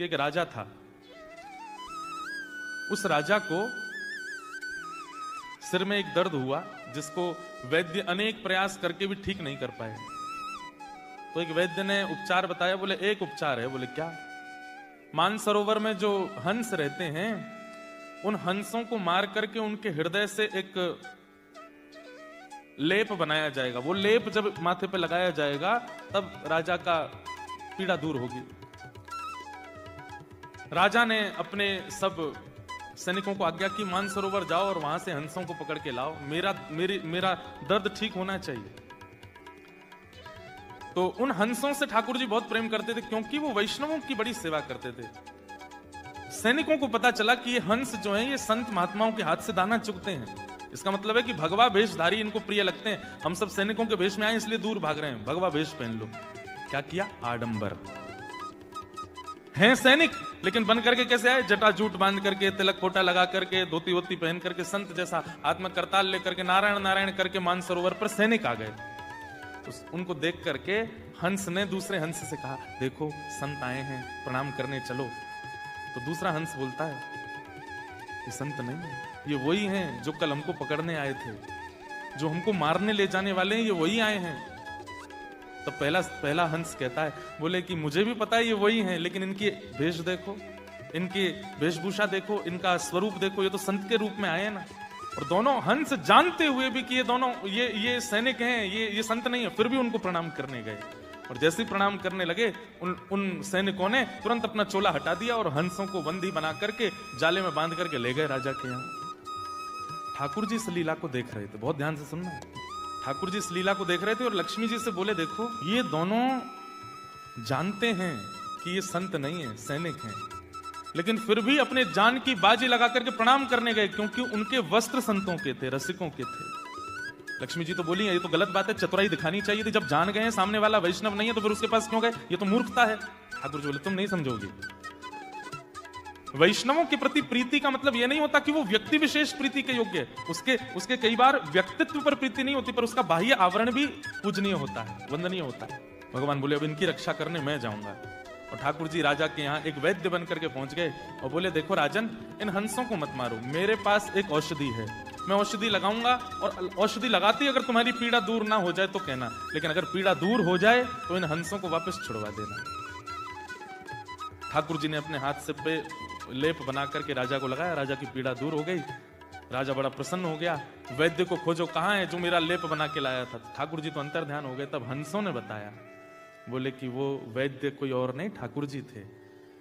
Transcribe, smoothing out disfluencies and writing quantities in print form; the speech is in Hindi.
कि एक राजा था। उस राजा को सिर में एक दर्द हुआ जिसको वैद्य अनेक प्रयास करके भी ठीक नहीं कर पाए। तो एक वैद्य ने उपचार बताया। बोले एक उपचार है। बोले क्या? मानसरोवर में जो हंस रहते हैं उन हंसों को मार करके उनके हृदय से एक लेप बनाया जाएगा। वो लेप जब माथे पे लगाया जाएगा तब राजा का पीड़ा दूर होगी। राजा ने अपने सब सैनिकों को आज्ञा की मानसरोवर जाओ और वहां से हंसों को पकड़ के लाओ, मेरा दर्द ठीक होना चाहिए। तो उन हंसों से ठाकुर जी बहुत प्रेम करते थे क्योंकि वो वैष्णवों की बड़ी सेवा करते थे। सैनिकों को पता चला कि ये हंस जो हैं ये संत महात्माओं के हाथ से दाना चुगते हैं। इसका मतलब है कि भगवा वेशधारी इनको प्रिय लगते हैं। हम सब सैनिकों के वेश में आए इसलिए दूर भाग रहे हैं। भगवा वेश पहन लो। क्या किया? आडंबर। हैं सैनिक लेकिन बन करके कैसे आए? जटाजूट बांध करके, तिलक फोटा लगा करके, धोती वोती पहन करके, संत जैसा हाथ में करताल लेकर के नारायण नारायण करके मानसरोवर पर सैनिक आ गए। तो उनको देख करके हंस ने दूसरे हंस से कहा, देखो संत आए हैं, प्रणाम करने चलो। तो दूसरा हंस बोलता है, ये संत नहीं है, ये वही हैं जो कल हमको पकड़ने आए थे, जो हमको मारने ले जाने वाले हैं, ये वही आए हैं। तो पहला हंस कहता है, बोले कि मुझे भी पता है ये वही हैं, लेकिन इनकी भेष देखो, इनकी वेशभूषा देखो, इनका स्वरूप देखो, ये तो संत के रूप में आए हैं ना। और दोनों हंस जानते हुए भी कि ये दोनों ये सैनिक हैं, ये संत नहीं है, फिर भी उनको प्रणाम करने गए। और जैसे ही प्रणाम करने लगे उन सैनिकों ने तुरंत अपना चोला हटा दिया और हंसों को बंदी बना करके जाले में बांध करके ले गए राजा के यहाँ। ठाकुर जी इस लीला को देख रहे थे, बहुत ध्यान से सुनना। ठाकुर जी इस लीला को देख रहे थे और लक्ष्मी जी से बोले, देखो ये दोनों जानते हैं कि ये संत नहीं है, सैनिक हैं, लेकिन फिर भी अपने जान की बाजी लगा करके प्रणाम करने गए क्योंकि उनके वस्त्र संतों के थे, रसिकों के थे। लक्ष्मी जी तो बोली, ये तो गलत बात है, चतुराई दिखानी चाहिए थी। जब जान गए हैं सामने वाला वैष्णव नहीं है तो फिर उसके पास क्यों गए? ये तो मूर्खता है। ठाकुर जी बोले, तुम नहीं समझोगे। वैष्णवों के प्रति प्रीति का मतलब यह नहीं होता कि वो व्यक्ति विशेष प्रीति के योग्य है। उसके कई बार व्यक्तित्व पर प्रीति नहीं होती, पर उसका बाह्य आवरण भी पूजनीय होता है, वंदनीय होता है। भगवान बोले, अब इनकी रक्षा करने मैं जाऊंगा। और ठाकुर जी राजा के यहाँ एक वैद्य बन करके पहुंच गए और बोले, देखो राजन, इन हंसों को मत मारो, मेरे पास एक औषधि है, मैं औषधि लगाऊंगा और औषधि लगाती अगर तुम्हारी पीड़ा दूर ना हो जाए तो कहना, लेकिन अगर पीड़ा दूर हो जाए तो इन हंसों को वापस छुड़वा देना। ठाकुर जी ने अपने हाथ से पे लेप बना करके राजा को लगाया, राजा की पीड़ा दूर हो गई। राजा बड़ा प्रसन्न हो गया। वैद्य को खोजो, कहाँ है जो मेरा लेप बना के लाया था? ठाकुर जी तो अंतर ध्यान हो गए। तब हंसों ने बताया, बोले कि वो वैद्य कोई और नहीं, ठाकुर जी थे।